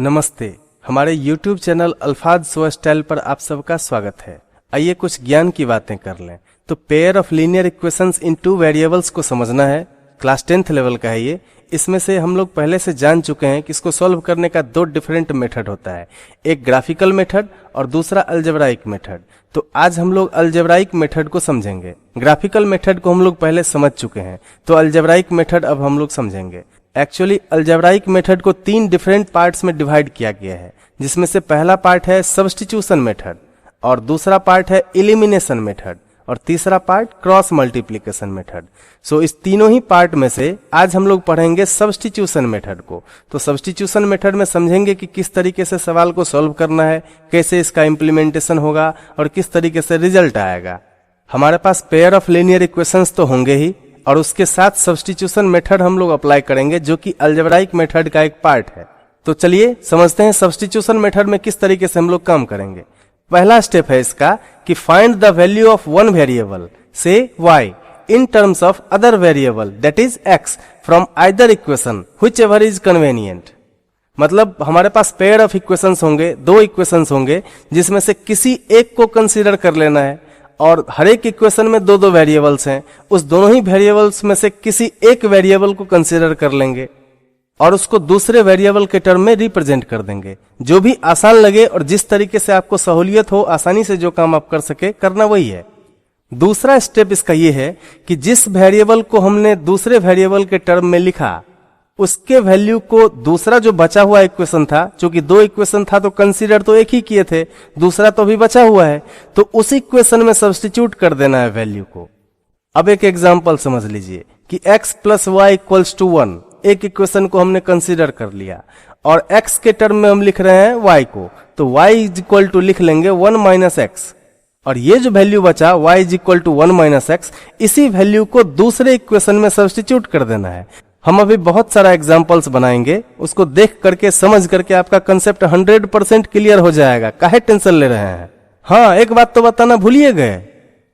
नमस्ते। हमारे YouTube channel अल्फाज सो स्टाइल पर आप सबका स्वागत है। आइए कुछ ज्ञान की बातें कर लें। तो pair of linear equations in two variables को समझना है। क्लास 10th लेवल का है ये। इसमें से हम लोग पहले से जान चुके हैं कि इसको सॉल्व करने का दो डिफरेंट मेथड होता है, एक ग्राफिकल मेथड और दूसरा अलजेब्राइक मेथड। तो आज हम लोग अलजेब्राइक मेथड को समझेंगे। ग्राफिकल मेथड को हम लोग पहले समझ चुके हैं, तो अलजेब्राइक मेथड अब हम लोग समझेंगे। एक्चुअली अलजेब्राइक मेथड को 3 डिफरेंट पार्ट्स में डिवाइड किया गया है, जिसमें से पहला पार्ट है सब्स्टिट्यूशन मेथड और दूसरा पार्ट है एलिमिनेशन मेथड और तीसरा पार्ट क्रॉस मल्टीप्लिकेशन मेथड। सो इस तीनों ही पार्ट में से आज हम लोग पढ़ेंगे सब्स्टिट्यूशन मेथड को। तो सब्स्टिट्यूशन मेथड में समझेंगे कि किस तरीके से सवाल को सॉल्व करना है, कैसे इसका इम्प्लीमेंटेशन होगा और किस तरीके से रिजल्ट आएगा। हमारे पास पेयर ऑफ लीनियर इक्वेशंस तो होंगे ही, और उसके साथ सब्स्टिट्यूशन मेथड हम लोग अप्लाई करेंगे, जो कि अलजेब्राइक मेथड का एक पार्ट है। तो चलिए समझते हैं सब्स्टिट्यूशन मेथड में किस तरीके से हम लोग काम करेंगे। पहला स्टेप है इसका कि find the value of one variable से y in terms of other variable that is x from either equation which ever is convenient. मतलब हमारे पास पेयर ऑफ इक्वेशंस होंगे, दो इक्वेशंस होंगे, जिसमें से किसी एक को कंसीडर कर लेना है और हर एक इक्वेशन में दो दो वेरिएबल्स हैं। उस दोनों ही वेरिएबल्स में से किसी एक वेरिएबल को कंसीडर कर लेंगे और उसको दूसरे वेरिएबल के टर्म में रिप्रेजेंट कर देंगे। जो भी आसान लगे और जिस तरीके से आपको सहूलियत हो, आसानी से जो काम आप कर सके, करना वही है। दूसरा स्टेप इसका ये है कि जिस वेरिएबल को हमने दूसरे वेरिएबल के टर्म में लिखा, उसके वैल्यू को दूसरा जो बचा हुआ इक्वेशन था, क्योंकि दो इक्वेशन था तो कंसीडर तो एक ही किए थे, दूसरा तो अभी बचा हुआ है, तो उस इक्वेशन में सब्स्टिट्यूट कर देना है वैल्यू को। अब एक एग्जांपल समझ लीजिए कि x plus y equals to 1, एक इक्वेशन को हमने कंसीडर कर लिया और x के टर्म में हम लिख रहे हैं y को, तो y इज इक्वल टू लिख लेंगे 1 माइनस एक्स, और ये जो वैल्यू बचा y is equal to 1 minus x, इसी वैल्यू को दूसरे इक्वेशन में सब्स्टिट्यूट कर देना है। हम अभी बहुत सारा एग्जांपल्स बनाएंगे, उसको देख करके समझ करके आपका कंसेप्ट 100% क्लियर हो जाएगा। काहे टेंशन ले रहे हैं। हाँ, एक बात तो बताना भूलिए गए,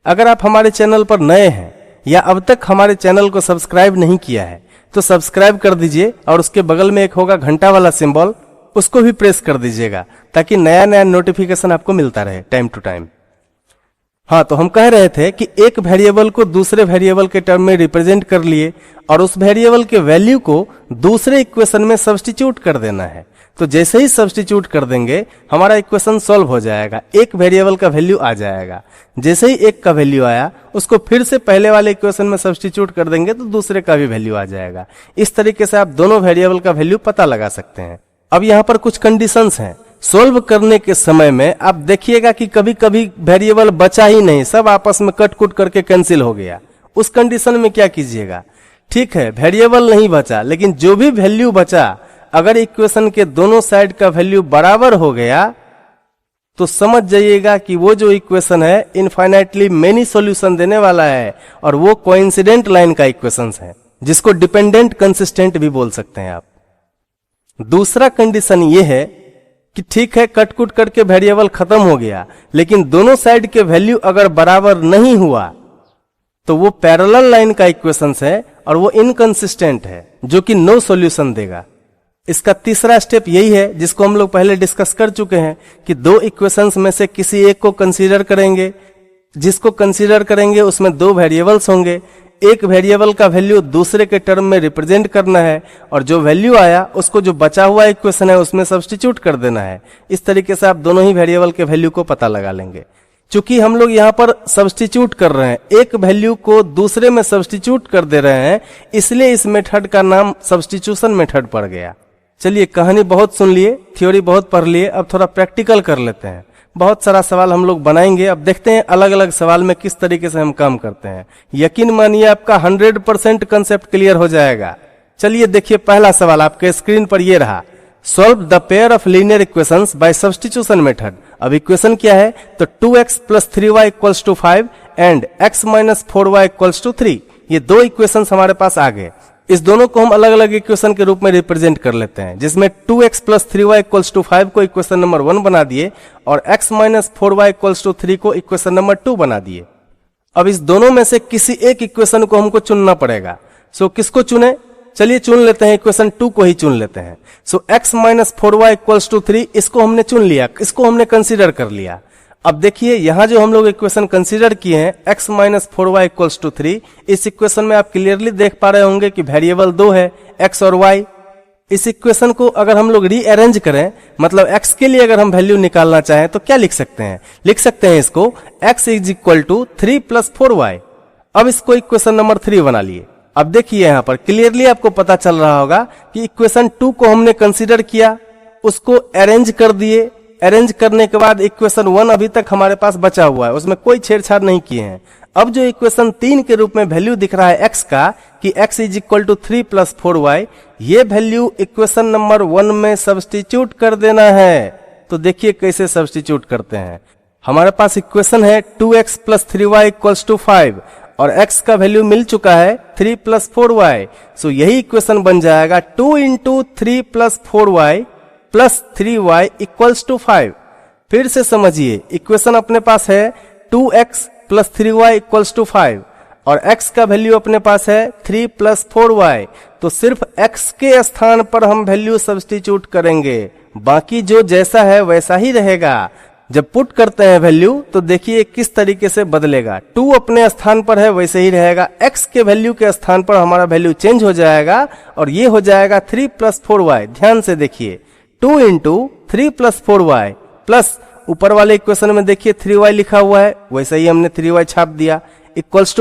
अगर आप हमारे चैनल पर नए हैं या अब तक हमारे चैनल को सब्सक्राइब नहीं किया है तो सब्सक्राइब कर दीजिए और उसके बगल में एक होगा घंटा वाला सिंबल, उसको भी प्रेस कर दीजिएगा ताकि नया नया नोटिफिकेशन आपको मिलता रहे टाइम टू टाइम। हाँ, तो हम कह रहे थे कि एक वेरिएबल को दूसरे वेरिएबल के टर्म में रिप्रेजेंट कर लिए और उस वेरिएबल के वैल्यू को दूसरे इक्वेशन में सब्स्टिट्यूट कर देना है। तो जैसे ही सब्स्टिट्यूट कर देंगे हमारा इक्वेशन सॉल्व हो जाएगा, एक वेरिएबल का वैल्यू आ जाएगा। जैसे ही एक का वैल्यू आया, उसको फिर से पहले वाले इक्वेशन में सब्स्टिट्यूट कर देंगे तो दूसरे का भी वैल्यू आ जाएगा। इस तरीके से आप दोनों वेरिएबल का वैल्यू पता लगा सकते हैं। अब यहाँ पर कुछ कंडीशंस हैं। सोल्व करने के समय में आप देखिएगा कि कभी कभी वेरिएबल बचा ही नहीं, सब आपस में कट कुट करके कैंसिल हो गया। उस कंडीशन में क्या कीजिएगा, ठीक है वेरिएबल नहीं बचा, लेकिन जो भी वैल्यू बचा, अगर इक्वेशन के दोनों साइड का वैल्यू बराबर हो गया तो समझ जाइएगा कि वो जो इक्वेशन है इनफाइनाइटली मेनी सॉल्यूशन देने वाला है और वो कोइंसिडेंट लाइन का इक्वेशन है, जिसको डिपेंडेंट कंसिस्टेंट भी बोल सकते हैं आप। दूसरा कंडीशन ये है कि ठीक है कट कुट करके वेरिएबल खत्म हो गया, लेकिन दोनों साइड के वैल्यू अगर बराबर नहीं हुआ तो वो पैरेलल लाइन का इक्वेशन है और वो इनकंसिस्टेंट है, जो कि नो सॉल्यूशन देगा। इसका तीसरा स्टेप यही है जिसको हम लोग पहले डिस्कस कर चुके हैं कि दो इक्वेशंस में से किसी एक को कंसीडर करेंगे, जिसको कंसीडर करेंगे उसमें दो वेरिएबल्स होंगे, एक वेरिएबल का वैल्यू दूसरे के टर्म में रिप्रेजेंट करना है और जो वैल्यू आया उसको जो बचा हुआ इक्वेशन है उसमें सब्स्टिट्यूट कर देना है। इस तरीके से आप दोनों ही वेरिएबल के वैल्यू को पता लगा लेंगे। चूंकि हम लोग यहाँ पर सब्स्टिट्यूट कर रहे हैं, एक वैल्यू को दूसरे में सब्स्टिट्यूट कर दे रहे हैं, इसलिए इस मेथड का नाम सब्स्टिट्यूशन मेथड पड़ गया। चलिए, कहानी बहुत सुन लिए, थ्योरी बहुत पढ़ लिए, अब थोड़ा प्रैक्टिकल कर लेते हैं। बहुत सारा सवाल हम लोग बनाएंगे, अब देखते हैं अलग अलग सवाल में किस तरीके से हम काम करते हैं। यकीन मानिए आपका 100% कंसेप्ट क्लियर हो जाएगा। चलिए देखिए, पहला सवाल आपके स्क्रीन पर ये रहा, solve the pair of linear equations by substitution method. अब इक्वेशन क्या है, तो 2x plus 3y equals to 5 and x minus 4y equals to 3। ये दो इक्वेशंस हमारे पास आ गए। इस दोनों को हम अलग अलग इक्वेशन के रूप में रिप्रेजेंट कर लेते हैं, जिसमें 2x plus 3y equals to 5 को इक्वेशन नंबर 1 बना दिए और x minus 4y equals to 3 को इक्वेशन नंबर 2 बना दिए। अब इस दोनों में से किसी एक इक्वेशन को हमको चुनना पड़ेगा। सो किसको चुने, चलिए चुन लेते हैं, इक्वेशन 2 को ही चुन लेते हैं। So x minus 4y equals to 3, इसको हमने चुन लिया, इसको हमने कंसीडर कर लिया। अब देखिए यहां जो हम लोग इक्वेशन कंसीडर किए हैं x minus 4y equals to 3, इस इक्वेशन में आप क्लियरली देख पा रहे होंगे कि वेरिएबल 2 है, x और y। इस इक्वेशन को अगर हम लोग रीअरेंज करें, मतलब x के लिए अगर हम वैल्यू निकालना चाहें तो क्या लिख सकते हैं? लिख सकते हैं इसको x is equal to 3 plus 4y। अब इसको इक्वेशन नंबर 3 बना लिए। अब देखिए यहां पर क्लियरली आपको पता चल रहा होगा कि इक्वेशन 2 को हमने कंसीडर किया, उसको अरेंज कर दिए। अरेंज करने के बाद इक्वेशन 1 अभी तक हमारे पास बचा हुआ है, उसमें कोई छेड़छाड़ नहीं किए हैं। अब जो इक्वेशन 3 के रूप में वैल्यू दिख रहा है x का कि x is equal to 3 plus 4y, ये वैल्यू इक्वेशन नंबर 1 में सब्स्टिट्यूट कर देना है। तो देखिए कैसे सब्स्टिट्यूट करते हैं। हमारे पास इक्वेशन है 2x plus 3y equals to 5 और x का वैल्यू मिल चुका है 3 प्लस 4y। सो यही इक्वेशन बन जाएगा 2 into 3 plus 4y plus 3y equals to 5। फिर से समझिए, इक्वेशन अपने पास है 2x plus 3y equals to 5 और x का वैल्यू अपने पास है 3 प्लस 4y। तो सिर्फ x के स्थान पर हम वैल्यू सब्स्टिट्यूट करेंगे, बाकी जो जैसा है वैसा ही रहेगा। जब पुट करते हैं वैल्यू तो देखिए किस तरीके से बदलेगा। 2 अपने स्थान पर है वैसे ही रहेगा, x के वैल्यू के स्थान पर हमारा वैल्यू चेंज हो जाएगा और ये हो जाएगा 3 प्लस 4y। ध्यान से देखिए, 2 इंटू 3 प्लस 4y प्लस ऊपर वाले इक्वेशन में देखिए 3y लिखा हुआ है, वैसे ही हमने 3y छाप दिया। इक्वल्स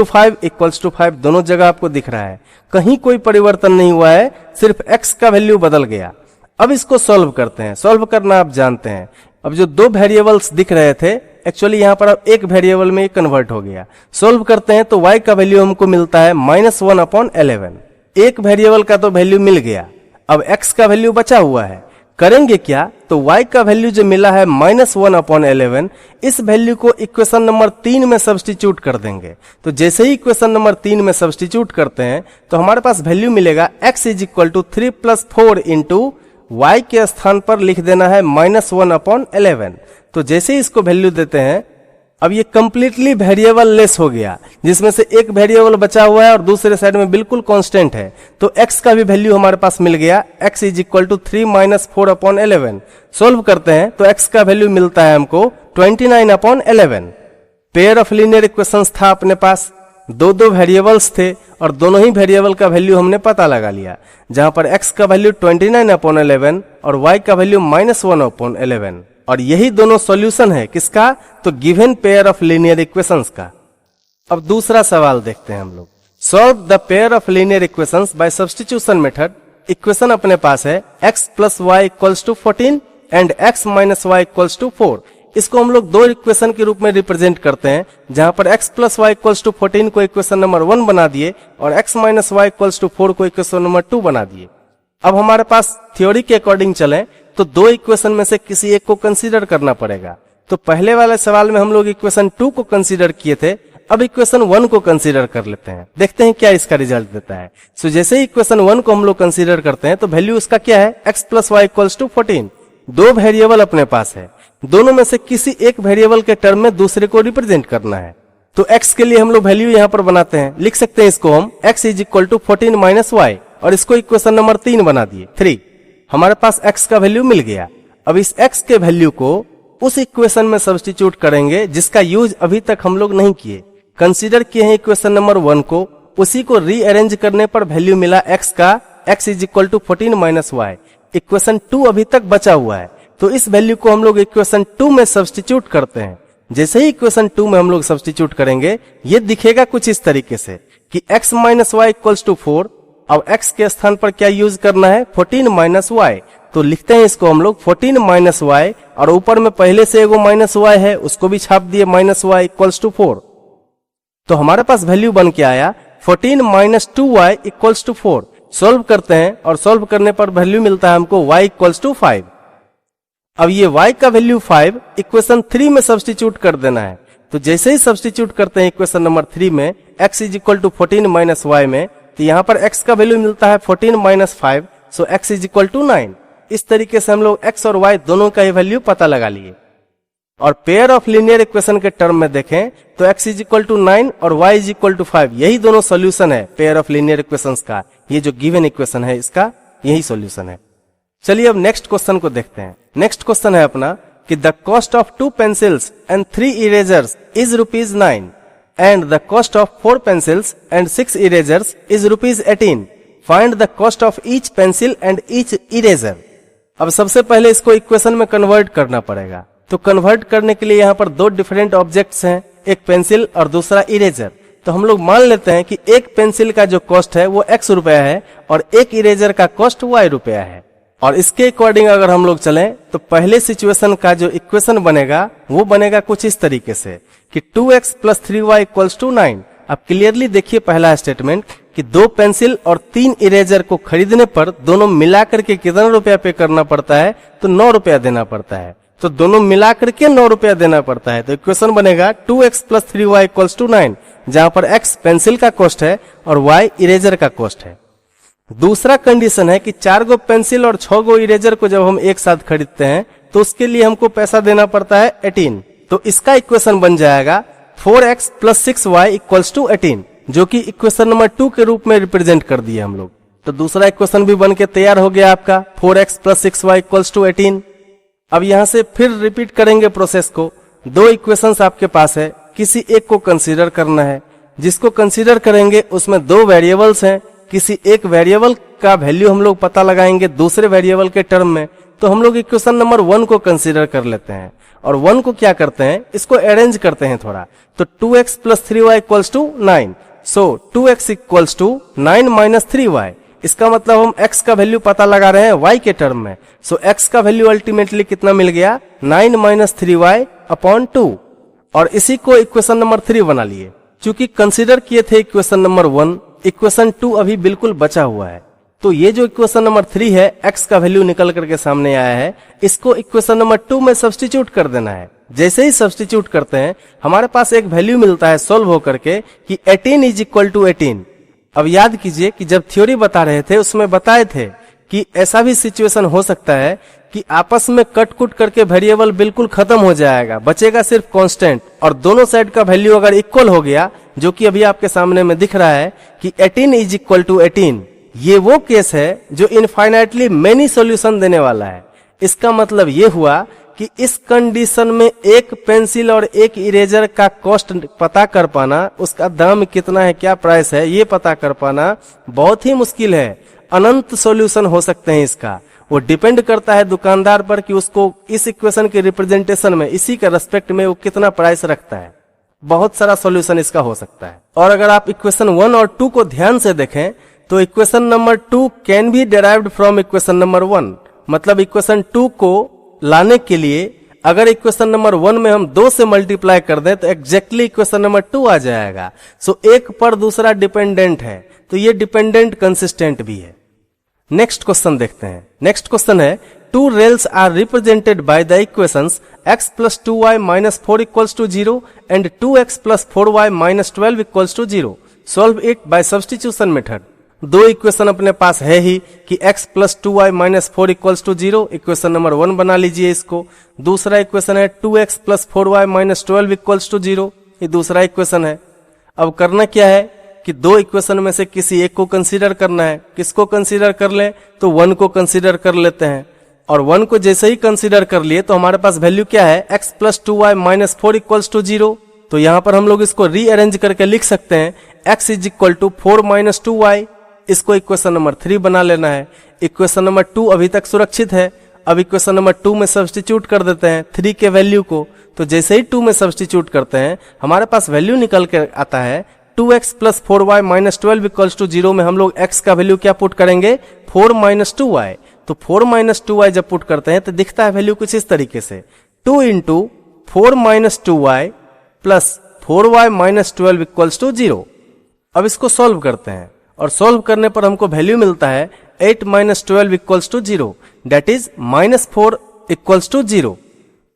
टू 5 दोनों जगह आपको दिख रहा है, कहीं कोई परिवर्तन नहीं हुआ है, सिर्फ x का वैल्यू बदल गया। अब इसको सॉल्व करते हैं। सॉल्व करना आप जानते हैं। अब जो 2 वेरिएबल्स दिख रहे थे, एक्चुअली यहाँ पर अब एक वेरिएबल में कन्वर्ट हो गया। सॉल्व करते हैं तो y का वैल्यू हमको मिलता है -1/11। एक वेरिएबल का तो वैल्यू मिल गया, अब x का वैल्यू बचा हुआ है। करेंगे क्या? तो y का वैल्यू जो मिला है -1/11, इस वैल्यू को इक्वेशन नंबर 3 में सब्स्टिट्यूट कर देंगे। तो जैसे ही इक्वेशन नंबर 3 में सब्स्टिट्यूट करते हैं तो हमारे पास वैल्यू मिलेगा x is equal to 3 plus 4 into y के स्थान पर लिख देना है -1/11। तो जैसे ही इसको वैल्यू देते हैं, अब ये कंप्लीटली वेरिएबल लेस हो गया, जिसमें से एक वेरिएबल बचा हुआ है और दूसरे साइड में बिल्कुल कांस्टेंट है। तो x का भी वैल्यू हमारे पास मिल गया, x is equal to 3 minus 4/11। Solve करते हैं तो x का वैल्यू मिलता है हमको 29/11। पेयर ऑफ लीनियर इक्वेशंस था अपने पास, दो वेरिएबल्स थे और दोनों ही वेरिएबल का वैल्यू हमने पता लगा लिया, जहां पर x का वैल्यू 29/11 और y का वैल्यू -1/11। और यही दोनों सॉल्यूशन है किसका? तो given pair of linear equations का। अब दूसरा सवाल देखते हैं हम लोग। Solve the pair of linear equations by substitution method. Equation अपने पास है x plus y equals to 14 and x minus y equals to 4। इसको हम लोग 2 इक्वेशन के रूप में रिप्रेजेंट करते हैं, जहां पर x plus y equals to 14 को इक्वेशन नंबर 1 बना दिए और x minus y equals to 4 को इक्वेशन नंबर 2 बना दिए। अब हमारे पास थ्योरी के अकॉर्डिंग चलें तो 2 इक्वेशन में से किसी एक को कंसीडर करना पड़ेगा। तो पहले वाले सवाल में हम लोग इक्वेशन 2 को कंसीडर किए थे, अब इक्वेशन 1 को कंसीडर कर लेते हैं, देखते हैं क्या इसका रिजल्ट देता है। सो जैसे ही इक्वेशन 1 को हम लोग कंसीडर करते हैं तो वैल्यू उसका क्या है? x plus y equals to 14। 2 variable अपने पास है, दोनों में से किसी एक वेरिएबल के टर्म में दूसरे को रिप्रेजेंट करना है। तो x के लिए हम लोग वैल्यू यहां पर बनाते हैं, लिख सकते हैं इसको हम x is equal to 14 minus y और इसको इक्वेशन नंबर 3 बना दिए 3। हमारे पास x का वैल्यू मिल गया। अब इस x के वैल्यू को उस इक्वेशन में सब्स्टिट्यूट करेंगे जिसका यूज अभी तक हम लोग नहीं किए। कंसीडर किए हैं इक्वेशन नंबर 1 को, उसी को रीअरेंज करने पर वैल्यू मिला x का, x is equal to 14 minus y। Equation 2 अभी तक बचा हुआ है, तो इस वैल्यू को हम लोग इक्वेशन 2 में सब्स्टिट्यूट करते हैं। जैसे ही इक्वेशन 2 में हम लोग सब्स्टिट्यूट करेंगे, ये दिखेगा कुछ इस तरीके से कि x minus y equals to 4। अब x के स्थान पर क्या यूज करना है? 14 माइनस y। तो लिखते हैं इसको हम लोग 14 माइनस y और ऊपर में पहले से एगो माइनस y है, उसको भी छाप दिए माइनस y इक्वल्स टू 4। तो हमारे पास वैल्यू बन के आया 14 minus 2y equals to 4। Solve करते हैं और सोल्व करने पर वैल्यू मिलता है हमको y इक्वल्स टू 5। अब ये y का वैल्यू 5 इक्वेशन 3 में सब्स्टिट्यूट कर देना है। तो जैसे ही सब्स्टिट्यूट करते हैं इक्वेशन नंबर 3 में x is equal to 14 minus y में, तो यहाँ पर x का वैल्यू मिलता है 14 minus 5, so x is equal to 9। इस तरीके से हम लोग x और y दोनों का ही वैल्यू पता लगा लिए। और पेयर ऑफ लीनियर इक्वेशन के टर्म में देखें तो x इज इक्वल टू 9 और y इज इक्वल टू 5, यही दोनों सॉल्यूशन है पेयर ऑफ लीनियर इक्वेशंस का। ये जो गिवन इक्वेशन है इसका यही सॉल्यूशन है। चलिए अब नेक्स्ट क्वेश्चन को देखते हैं। नेक्स्ट क्वेश्चन है अपना कि the cost of 2 pencils and 3 erasers is ₹9 and the cost of 4 pencils and 6 erasers is ₹18। Find the cost of each pencil and each eraser. अब सबसे पहले इसको इक्वेशन में कन्वर्ट करना पड़ेगा। तो कन्वर्ट करने के लिए यहाँ पर दो डिफरेंट ऑब्जेक्ट्स हैं, एक पेंसिल और दूसरा इरेजर। तो हम लोग मान लेते हैं कि एक पेंसिल का जो कॉस्ट है वो x रुपया है और एक इरेजर का कॉस्ट y रुपया है। और इसके अकॉर्डिंग अगर हम लोग चलें तो पहले सिचुएशन का जो इक्वेशन बनेगा वो बनेगा कुछ इस तरीके से कि 2x plus 3y equals to 9। अब क्लियरली देखिए पहला स्टेटमेंट कि 2 पेंसिल और 3 इरेजर को खरीदने पर दोनों मिलाकर के कितना रुपया पे करना पड़ता है, तो 9 रुपया देना पड़ता है। तो दोनों मिलाकर के 9 रुपया देना पड़ता है। तो इक्वेशन बनेगा 2x plus 3y equals to 9, जहां पर x पेंसिल का कॉस्ट है और y इरेजर का कॉस्ट है। दूसरा कंडीशन है कि 4 गो पेंसिल और 6 गो इरेजर को जब हम एक साथ खरीदते हैं तो उसके लिए हमको पैसा देना पड़ता है 18। तो इसका इक्वेशन बन जाएगा 4x plus 6y equals to 18, जो कि इक्वेशन नंबर 2 के रूप में रिप्रेजेंट कर दिए हम लोग। तो दूसरा इक्वेशन भी बन के तैयार हो गया आपका 4x plus 6y equals to 18। अब यहां से फिर रिपीट करेंगे प्रोसेस को। दो इक्वेशंस आपके पास है, किसी एक को कंसीडर करना है। जिसको कंसीडर करेंगे उसमें दो वेरिएबल्स हैं, किसी एक वेरिएबल का वैल्यू हम लोग पता लगाएंगे दूसरे वेरिएबल के टर्म में। तो हम लोग इक्वेशन नंबर 1 को कंसीडर कर लेते हैं और 1 को क्या करते हैं, इसको अरेंज करते हैं थोड़ा। तो 2x plus 3y equals to 9। So 2x equals to 9 minus 3y। इसका मतलब हम x का वैल्यू पता लगा रहे हैं y के टर्म में। सो x का वैल्यू अल्टीमेटली कितना मिल गया, 9 माइनस 3y अपॉन 2। और इसी को इक्वेशन नंबर 3 बना लिए। चूंकि कंसीडर किए थे इक्वेशन नंबर 1, इक्वेशन 2 अभी बिल्कुल बचा हुआ है। तो ये जो इक्वेशन नंबर 3 है, x का वैल्यू निकल करके सामने आया है, इसको इक्वेशन नंबर 2 में सब्स्टिट्यूट कर देना है। जैसे ही सब्स्टिट्यूट करते हैं हमारे पास एक वैल्यू मिलता है सोल्व होकर के कि 18 इज इक्वल टू 18। अब याद कीजिए कि जब थ्योरी बता रहे थे उसमें बताए थे कि ऐसा भी सिचुएशन हो सकता है कि आपस में कट कुट करके वेरिएबल बिल्कुल खत्म हो जाएगा, बचेगा सिर्फ कांस्टेंट, और दोनों साइड का वैल्यू अगर इक्वल हो गया, जो कि अभी आपके सामने में दिख रहा है कि 18 इज इक्वल टू 18। ये वो केस है जो इनफाइनाइटली मेनी सॉल्यूशन देने वाला है। इसका मतलब ये हुआ कि इस कंडीशन में एक पेंसिल और एक इरेजर का कॉस्ट पता कर पाना, उसका दाम कितना है, क्या प्राइस है, ये पता कर पाना बहुत ही मुश्किल है। अनंत सॉल्यूशन हो सकते हैं इसका। वो डिपेंड करता है दुकानदार पर कि उसको इस इक्वेशन के रिप्रेजेंटेशन में, इसी के रेस्पेक्ट में वो कितना प्राइस रखता है। बहुत सारा सॉल्यूशन इसका हो सकता है। और अगर आप इक्वेशन 1 और 2 को ध्यान से देखें तो equation number 2 can be derived from equation number 1। मतलब इक्वेशन 2 को लाने के लिए अगर इक्वेशन नंबर 1 में हम 2 से मल्टीप्लाई कर दें तो एग्जैक्टली इक्वेशन नंबर 2 आ जाएगा। सो एक पर दूसरा डिपेंडेंट है, तो ये डिपेंडेंट कंसिस्टेंट भी है। नेक्स्ट क्वेश्चन देखते हैं। नेक्स्ट क्वेश्चन है 2 rails are represented by the equations x plus 2y minus 4 equals to 0 and 2x plus 4y minus 12 equals to 0. Solve it by substitution method. दो equation अपने पास है ही कि x plus 2y minus 4 equals to 0, equation number 1 बना लीजिए इसको। दूसरा इक्वेशन है 2x plus 4y minus 12 equals to 0, ये दूसरा इक्वेशन है। अब करना क्या है कि दो इक्वेशन में से किसी एक को कंसीडर करना है। किसको कंसीडर कर लें, तो 1 को कंसीडर कर लेते हैं। और 1 को जैसे ही कंसीडर कर लिए तो हमारे पास वैल्यू क्या है, x plus 2y minus 4 equals to 0। तो यहां पर हम लोग इसको रीअरेंज करके लिख सकते हैं x is equal to 4 minus 2y। इसको इक्वेशन नंबर 3 बना लेना है। इक्वेशन नंबर 2 अभी तक सुरक्षित है। अब इक्वेशन नंबर 2 में सब्स्टिट्यूट कर देते हैं 3 के वैल्यू को। तो जैसे ही 2 में सब्स्टिट्यूट करते हैं हमारे पास वैल्यू निकल के आता है 2x plus 4y minus 12 equals to 0 में हम लोग x का वैल्यू क्या पुट करेंगे, 4 माइनस 2y। तो 4 माइनस 2y जब पुट करते हैं तो दिखता है वैल्यू कुछ इस तरीके से, 2 into 4 minus 2y plus 4y minus 12 equals to 0। अब इसको सॉल्व करते हैं और सॉल्व करने पर हमको वैल्यू मिलता है 8 minus 12 equals to 0, that is minus 4 equals to 0।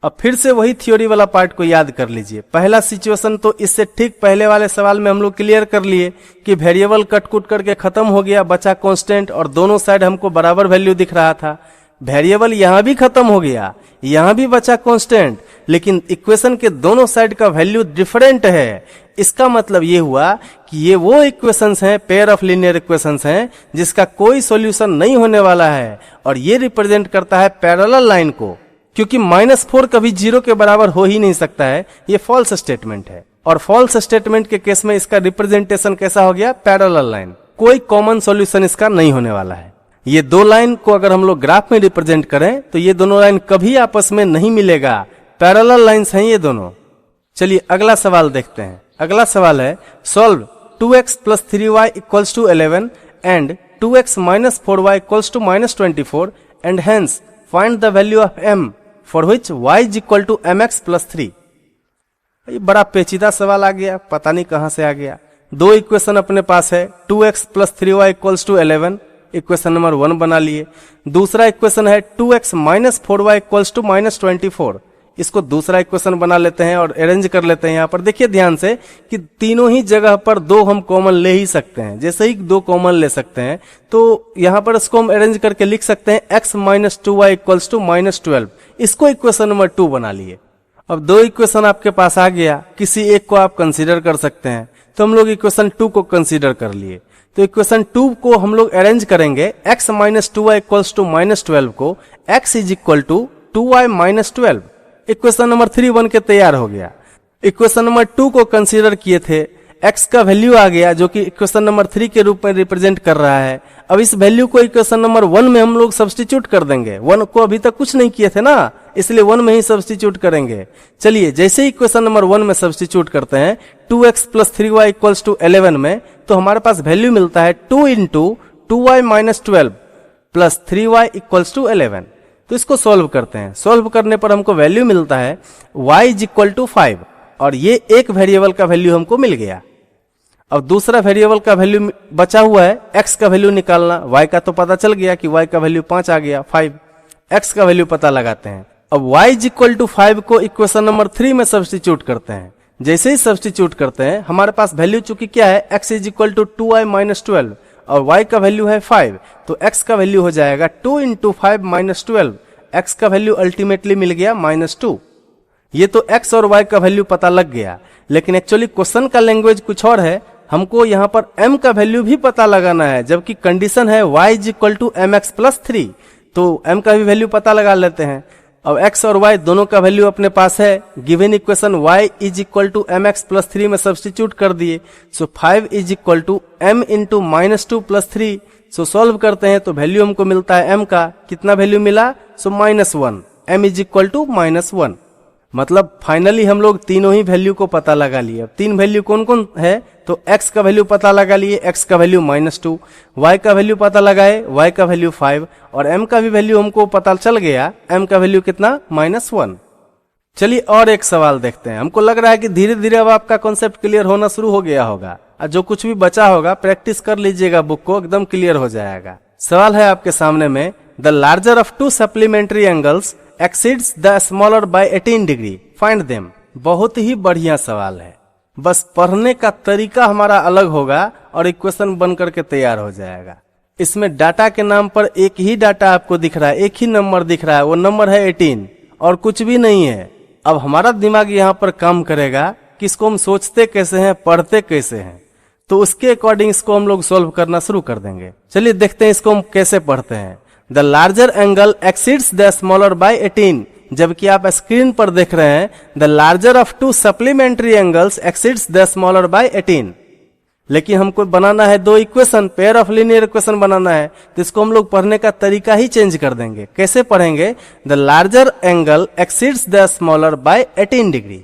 अब फिर से वही थ्योरी वाला पार्ट को याद कर लीजिए। पहला सिचुएशन तो इससे ठीक पहले वाले सवाल में हम लोग क्लियर कर लिए कि वेरिएबल कट कुट करके खत्म हो गया, बचा कांस्टेंट और दोनों साइड हमको बराबर वैल्यू दिख रहा था। वेरिएबल यहां भी खत्म हो गया, यहां भी बचा कांस्टेंट, लेकिन इक्वेशन के दोनों साइड का वैल्यू डिफरेंट है। इसका मतलब ये हुआ कि ये वो इक्वेशंस हैं, पेयर ऑफ लीनियर इक्वेशंस हैं जिसका कोई सॉल्यूशन नहीं होने वाला है, और ये रिप्रेजेंट करता है पैरेलल लाइन को, क्योंकि -4 कभी 0 के बराबर हो ही नहीं सकता है। ये फॉल्स स्टेटमेंट है, और फॉल्स स्टेटमेंट के केस में इसका रिप्रेजेंटेशन कैसा हो गया? Parallel line. कोई कॉमन सॉल्यूशन इसका नहीं होने वाला है। ये दो लाइन को अगर हम लोग ग्राफ में रिप्रेजेंट करें तो ये दोनों लाइन कभी आपस में नहीं मिलेगा, पैरेलल लाइंस हैं ये दोनों। चलिए अगला सवाल देखते हैं। अगला सवाल है solve 2x + 3y = 11 and 2x - 4y = -24 and hence find the value of m for which y = mx + 3। ये बड़ा पेचीदा सवाल आ गया, पता नहीं कहां से आ गया। दो इक्वेशन अपने पास है, 2x + 3y = 11, इक्वेशन नंबर 1 बना लिए। दूसरा इक्वेशन है 2x - 4y = -24, इसको दूसरा इक्वेशन बना लेते हैं और अरेंज कर लेते हैं। यहाँ पर देखिए ध्यान से कि तीनों ही जगह पर दो हम कॉमन ले ही सकते हैं। जैसे ही दो कॉमन ले सकते हैं तो यहाँ पर इसको हम अरेंज करके लिख सकते हैं x - 2y = -12, इसको इक्वेशन नंबर 2 बना लिए। अब दो इक्वेशन आपके पास आ गया, किसी एक को आप कंसीडर कर सकते हैं, तो हम लोग इक्वेशन 2 को कंसीडर कर लिए। तो इक्वेशन 2 को हम लोग अरेंज करेंगे, x - 2y = -12 को x = 2y - 12, इक्वेशन नंबर 3 बन के तैयार हो गया। इक्वेशन नंबर 2 को कंसीडर किए थे, x का वैल्यू आ गया जो कि इक्वेशन नंबर 3 के रूप में रिप्रेजेंट कर रहा है। अब इस वैल्यू को इक्वेशन नंबर 1 में हम लोग सब्स्टिट्यूट कर देंगे। 1 को अभी तक कुछ नहीं किए थे ना, इसलिए 1 में ही सब्स्टिट्यूट करेंगे। चलिए जैसे ही इक्वेशन नंबर 1 में सब्स्टिट्यूट करते हैं 2x + 3y = 11 में, तो हमारे पास वैल्यू मिलता है 2 × 2y - 12 + 3y = 11। तो इसको सॉल्व करते हैं। सॉल्व करने पर हमको वैल्यू मिलता है y = 5, और ये एक वेरिएबल का वैल्यू हमको मिल गया। अब दूसरा वेरिएबल का वैल्यू बचा हुआ है, x का वैल्यू निकालना। y का तो पता चल गया कि y का वैल्यू 5 आ गया, 5। x का वैल्यू पता लगाते हैं। अब y = 5 को इक्वेशन नंबर 3 में सब्स्टिट्यूट करते हैं। जैसे ही सब्स्टिट्यूट करते हैं हमारे पास वैल्यू चूंकि क्या है, x = 2y - 12 और y का वैल्यू है 5, तो x का वैल्यू हो जाएगा 2 × 5 - 12। x का वैल्यू अल्टीमेटली मिल गया -2। ये तो x और y का वैल्यू पता लग गया, लेकिन एक्चुअली क्वेश्चन का लैंग्वेज कुछ और है। हमको यहाँ पर m का वैल्यू भी पता लगाना है, जबकि कंडीशन है y = mx + 3, तो m का भी वैल्यू पता लगा लेते हैं। अब x और y दोनों का वैल्यू अपने पास है, गिवन इक्वेशन y = mx + 3 में सब्स्टिट्यूट कर दिए। सो 5 = m × -2 + 3। सो सॉल्व करते हैं तो वैल्यू हमको मिलता है m का, कितना वैल्यू मिला? सो -1, m = -1। मतलब फाइनली हम लोग तीनों ही वैल्यू को पता लगा लिए। अब तीन वैल्यू कौन कौन है? तो x का वैल्यू पता लगा लिए, x का वैल्यू -2, y का वैल्यू पता लगाए, y का वैल्यू 5, और m का भी वैल्यू हमको पता चल गया, m का वैल्यू कितना? -1। चलिए और एक सवाल देखते हैं। हमको लग रहा है कि धीरे धीरे अब आपका कॉन्सेप्ट क्लियर होना शुरू हो गया होगा, और जो कुछ भी बचा होगा प्रैक्टिस कर लीजिएगा, बुक को एकदम क्लियर हो जाएगा। सवाल है आपके सामने में, the larger of 2 supplementary angles exceeds the smaller by 18 degree, find them. बहुत ही बढ़िया सवाल है, बस पढ़ने का तरीका हमारा अलग होगा और इक्वेशन बन करके तैयार हो जाएगा। इसमें डाटा के नाम पर एक ही डाटा आपको दिख रहा है, एक ही नंबर दिख रहा है, वो नंबर है 18 और कुछ भी नहीं है। अब हमारा दिमाग यहाँ पर काम करेगा कि इसको हम सोचते कैसे हैं, पढ़ते कैसे हैं, तो उसके अकॉर्डिंग इसको हम लोग सॉल्व करना शुरू कर देंगे। चलिए देखते हैं इसको हम कैसे पढ़ते हैं। The larger angle exceeds the smaller by 18, जबकि आप स्क्रीन पर देख रहे हैं the larger of 2 supplementary angles exceeds the smaller by 18। लेकिन हमको बनाना है दो equation, pair of linear equation बनाना है, तो इसको हम लोग पढ़ने का तरीका ही चेंज कर देंगे। कैसे पढ़ेंगे? The larger angle exceeds the smaller by 18 degree.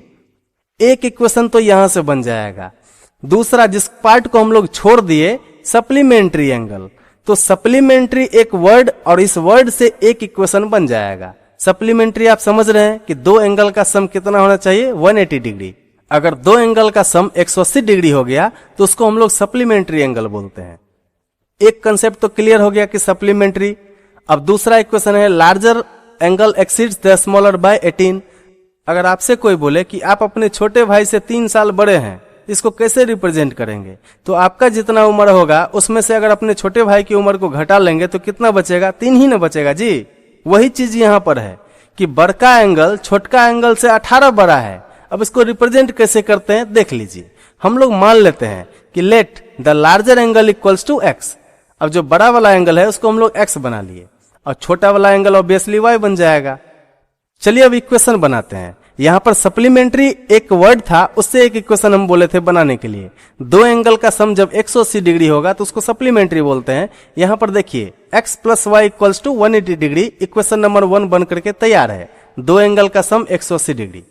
एक इक्वेशन तो यहां से बन जाएगा। दूसरा जिस पार्ट को हम लोग छोड़ दिए, सप्लीमेंट्री एंगल, तो सप्लीमेंट्री एक वर्ड और इस वर्ड से एक इक्वेशन बन जाएगा। सप्लीमेंट्री आप समझ रहे हैं कि दो एंगल का सम कितना होना चाहिए? 180 डिग्री। अगर दो एंगल का सम 180 डिग्री हो गया तो उसको हम लोग सप्लीमेंट्री एंगल बोलते हैं। एक कंसेप्ट तो क्लियर हो गया कि सप्लीमेंट्री। अब दूसरा इक्वेशन है larger angle exceeds the smaller by 18। अगर आपसे कोई बोले कि आप अपने छोटे भाई से 3 साल बड़े हैं, इसको कैसे रिप्रेजेंट करेंगे? तो आपका जितना उम्र होगा उसमें से अगर अपने छोटे भाई की उम्र को घटा लेंगे तो कितना बचेगा? 3 ही ना बचेगा जी। वही चीज यहाँ पर है कि बड़का एंगल छोटका एंगल से 18 बड़ा है। अब इसको रिप्रेजेंट कैसे करते हैं देख लीजिए। हम लोग मान लेते हैं कि let the larger angle equals to x. अब जो बड़ा वाला एंगल है उसको हम लोग एक्स बना लिए और छोटा वाला एंगल ऑब्वियसली वाई बन जाएगा। चलिए अब इक्वेशन बनाते हैं। यहाँ पर सप्लीमेंट्री एक वर्ड था, उससे एक इक्वेशन हम बोले थे बनाने के लिए। दो एंगल का सम जब 180 डिग्री होगा तो उसको सप्लीमेंट्री बोलते हैं। यहाँ पर देखिए x plus y equals to 180 degree equation number 1 बन करके तैयार है। दो एंगल का सम 180 डिग्री।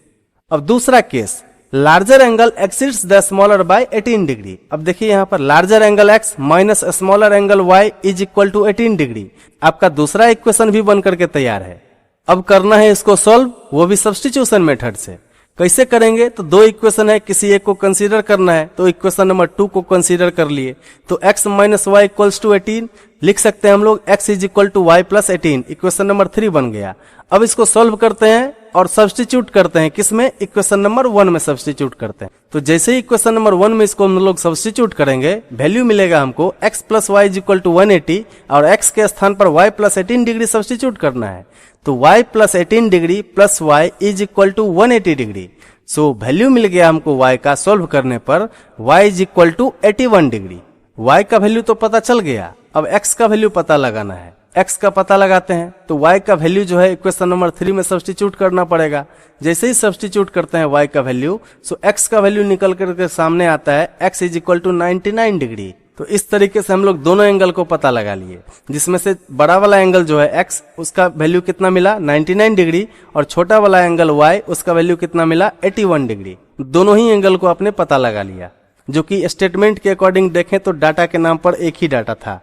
अब दूसरा case, larger angle exceeds the smaller by 18 degree. अब देखिए यहाँ पर larger angle x minus smaller angle y is equal to 18 degree. आपका दूसरा इक्वेशन भी बन करके तैयार है। अब करना है इसको सॉल्व, वो भी सब्स्टिट्यूशन मेथड से। कैसे करेंगे, तो दो इक्वेशन है, किसी एक को कंसीडर करना है, तो इक्वेशन नंबर 2 को कंसीडर कर लिए। तो x minus y equals to 18 लिख सकते हैं हम लोग, x is equal to y plus 18। Equation number 3 बन गया। अब इसको सॉल्व करते हैं और सब्स्टिट्यूट करते हैं, किसमें, इक्वेशन नंबर 1 में सब्स्टिट्यूट करते हैं। तो जैसे ही इक्वेशन नंबर 1 में इसको हम लोग सब्स्टिट्यूट करेंगे, वैल्यू मिलेगा हमको x plus y is equal to 180 और x के स्थान पर y प्लस 18 डिग्री सब्स्टिट्यूट करना है। तो y plus 18 degree plus y is equal to 180 degree. So value मिल गया हमको y का सॉल्व करने पर, y is equal to 81 degree. y का वैल्यू तो पता चल गया, अब x का वैल्यू पता लगाना है। x का पता लगाते हैं तो y का वैल्यू जो है इक्वेशन नंबर 3 में सब्स्टिट्यूट करना पड़ेगा। जैसे ही सब्स्टिट्यूट करते हैं y का वैल्यू, सो x का वैल्यू निकल करके सामने आता है, x is equal to 99 degree. तो इस तरीके से हम लोग दोनों एंगल को पता लगा लिए, जिसमें से बड़ा वाला एंगल जो है x, उसका वैल्यू कितना मिला 99 डिग्री, और छोटा वाला एंगल y, उसका वैल्यू कितना मिला 81 डिग्री। दोनों ही एंगल को आपने पता लगा लिया, जो कि स्टेटमेंट के अकॉर्डिंग देखें तो डाटा के नाम पर एक ही डाटा था।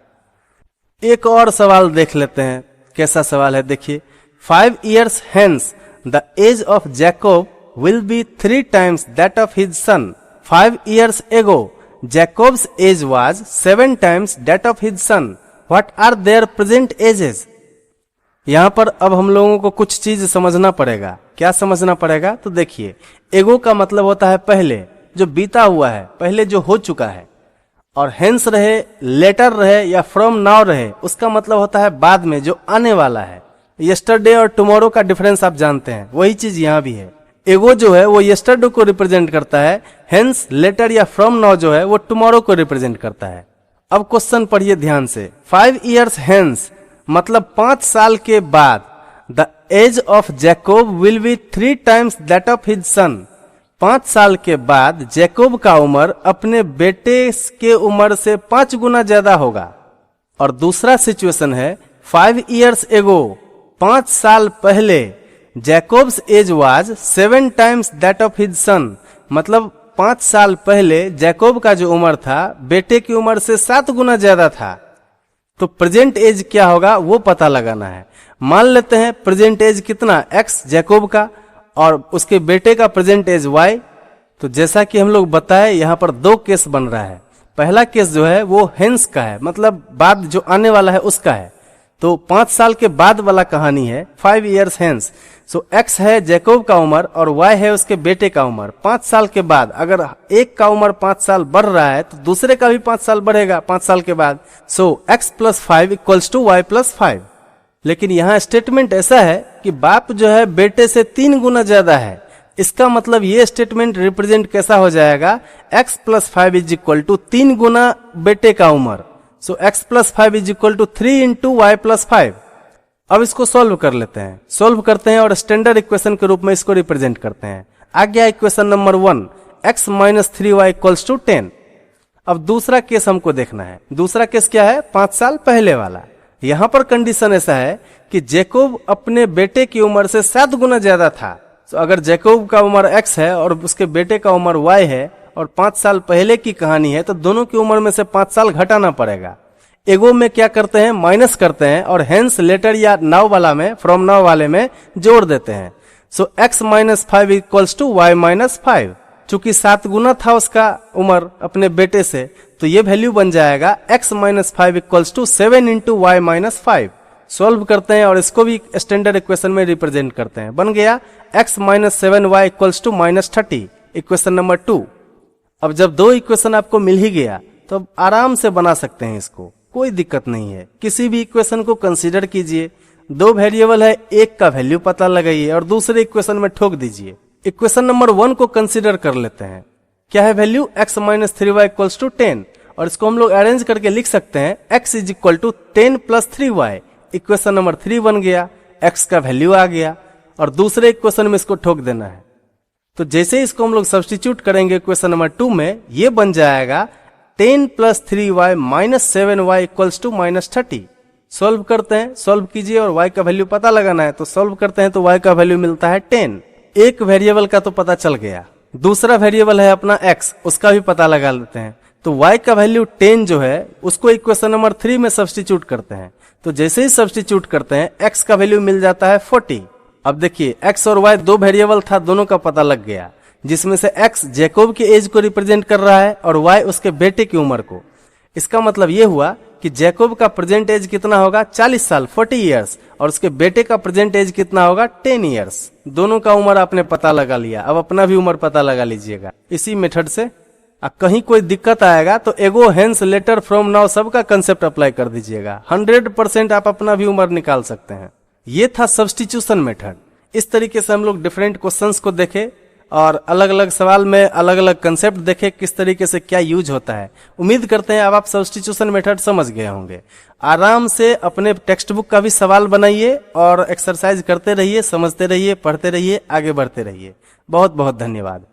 एक और सवाल देख लेते हैं, कैसा सवाल है देखिए। 5 years hence the age of Jacob will be 3 times that of his son. 5 years ago Jacob's age was 7 times that of his son. What are their present ages? यहाँ पर अब हम लोगों को कुछ चीज समझना पड़ेगा। क्या समझना पड़ेगा, तो देखिए, एगो का मतलब होता है पहले, जो बीता हुआ है, पहले जो हो चुका है, और हेंस रहे, लेटर रहे या फ्रॉम नाउ रहे, उसका मतलब होता है बाद में, जो आने वाला है। यस्टरडे और टुमारो का डिफरेंस आप जानते हैं, वही चीज यहाँ भी है। एगो जो है वो यस्टरडे को रिप्रेजेंट करता है, हेंस लेटर या फ्रॉम नाउ जो है वो टुमारो को रिप्रेजेंट करता है। अब क्वेश्चन पढ़िए ध्यान से। 5 years hence मतलब 5 साल के बाद, the age of Jacob will be 3 times that of his son। 5 साल के बाद जैकोब का उम्र अपने बेटे के उम्र से 5 गुना ज्यादा होगा। और दूसरा सिचुएशन है 5 years ago, 5 साल पहले, Jacob's age was 7 times that of his son। मतलब 5 साल पहले जैकोब का जो उम्र था बेटे की उम्र से 7 गुना ज्यादा था। तो प्रेजेंट एज क्या होगा वो पता लगाना है। मान लेते हैं प्रेजेंट एज कितना, x जैकोब का, और उसके बेटे का प्रेजेंट एज y। तो जैसा कि हम लोग बताए, यहाँ पर 2 केस बन रहा है। पहला केस जो है वो हेंस का है, मतलब बाद जो आने वाला है उसका है। तो 5 साल के बाद वाला कहानी है 5 years hence। सो x है जैकोब का उम्र और y है उसके बेटे का उम्र। 5 साल के बाद अगर एक का उम्र 5 साल बढ़ रहा है तो दूसरे का भी 5 साल बढ़ेगा 5 साल के बाद। So x plus 5 equals to y plus 5। लेकिन यहाँ स्टेटमेंट ऐसा है कि बाप जो है बेटे से 3 गुना ज्यादा है। इसका मतलब ये स्टेटमेंट रिप्रेजेंट कैसा हो जाएगा, x plus 5 is equal to 3 गुना बेटे का उम्र। So x plus 5 is equal to 3 into y plus 5। अब इसको सॉल्व कर लेते हैं। सॉल्व करते हैं और स्टैंडर्ड इक्वेशन के रूप में इसको रिप्रेजेंट करते हैं। आ गया equation number 1, x minus 3y equals to 10। अब दूसरा केस हमको देखना है। दूसरा केस क्या है, 5 साल पहले वाला। यहाँ पर कंडीशन ऐसा है कि जैकोब अपने बेटे की उम्र से 7 गुना ज्यादा था। तो अगर जैकोब का उम्र x है और उसके बेटे का उम्र y है और 5 साल पहले की कहानी है, तो दोनों की उम्र में से 5 साल घटाना पड़ेगा। एगो में क्या करते हैं, माइनस करते हैं, और हेंस लेटर या नाउ वाला में, फ्रॉम नाउ वाले में जोड़ देते हैं। So x minus 5 equals to y minus 5। चूंकि 7 गुना था उसका उम्र अपने बेटे से, तो ये वैल्यू बन जाएगा x minus 5 equals to 7 into y minus 5। Solve करते हैं और इसको भी स्टैंडर्ड इक्वेशन में रिप्रेजेंट करते हैं। बन गया x minus 7y equals to minus 30, equation number 2। अब जब 2 इक्वेशन आपको मिल ही गया तो आराम से बना सकते हैं इसको, कोई दिक्कत नहीं है। किसी भी इक्वेशन को कंसीडर कीजिए, दो वेरिएबल है, एक का वैल्यू पता लगाइए और दूसरे इक्वेशन में ठोक दीजिए। इक्वेशन नंबर 1 को कंसीडर कर लेते हैं। क्या है value? x minus 3y equals to 10, और इसको हम लोग अरेंज करके लिख सकते हैं x is equal to 10 plus 3y। Equation number 3 बन गया, x का वैल्यू आ गया और दूसरे इक्वेशन में इसको ठोक देना है। तो जैसे इसको हम लोग सब्स्टिट्यूट करेंगे इक्वेशन नंबर 2 में, ये बन जाएगा 10 plus 3y minus 7y equals to minus 30। Solve करते हैं, सॉल्व कीजिए और y का वैल्यू पता लगाना है, तो सॉल्व करते हैं तो y का वैल्यू मिलता है 10। एक वेरिएबल का तो पता चल गया, दूसरा वेरिएबल है अपना x, उसका भी पता लगा लेते हैं। तो y का वैल्यू 10 जो है उसको इक्वेशन नंबर 3 में सब्स्टिट्यूट करते हैं। तो जैसे ही सब्स्टिट्यूट करते हैं x का वैल्यू मिल जाता है 40। अब देखिए x और y दो वेरिएबल था, दोनों का पता लग गया, जिसमें से x जैकोब की एज को रिप्रेजेंट कर रहा है और y उसके बेटे की उम्र को। इसका मतलब ये हुआ कि जैकोब का प्रेजेंट एज कितना होगा? 40 साल 40 इयर्स, और उसके बेटे का प्रेजेंट एज कितना होगा? 10 इयर्स। दोनों का उम्र आपने पता लगा लिया, अब अपना भी उम्र पता लगा लीजिएगा इसी मेथड से। कहीं कोई दिक्कत आएगा तो एगो हेंस लेटर फ्रॉम नाउ सबका कंसेप्ट अप्लाई कर दीजिएगा, 100% आप अपना भी उम्र निकाल सकते हैं। ये था सब्स्टिट्यूशन मेथड। इस तरीके से हम लोग डिफरेंट क्वेश्चंस को देखे और अलग अलग सवाल में अलग अलग कंसेप्ट देखे, किस तरीके से क्या यूज होता है। उम्मीद करते हैं अब आप सब्स्टिट्यूशन मेथड समझ गए होंगे। आराम से अपने टेक्स्ट बुक का भी सवाल बनाइए और एक्सरसाइज करते रहिए, समझते रहिए, पढ़ते रहिए, आगे बढ़ते रहिए। बहुत बहुत धन्यवाद।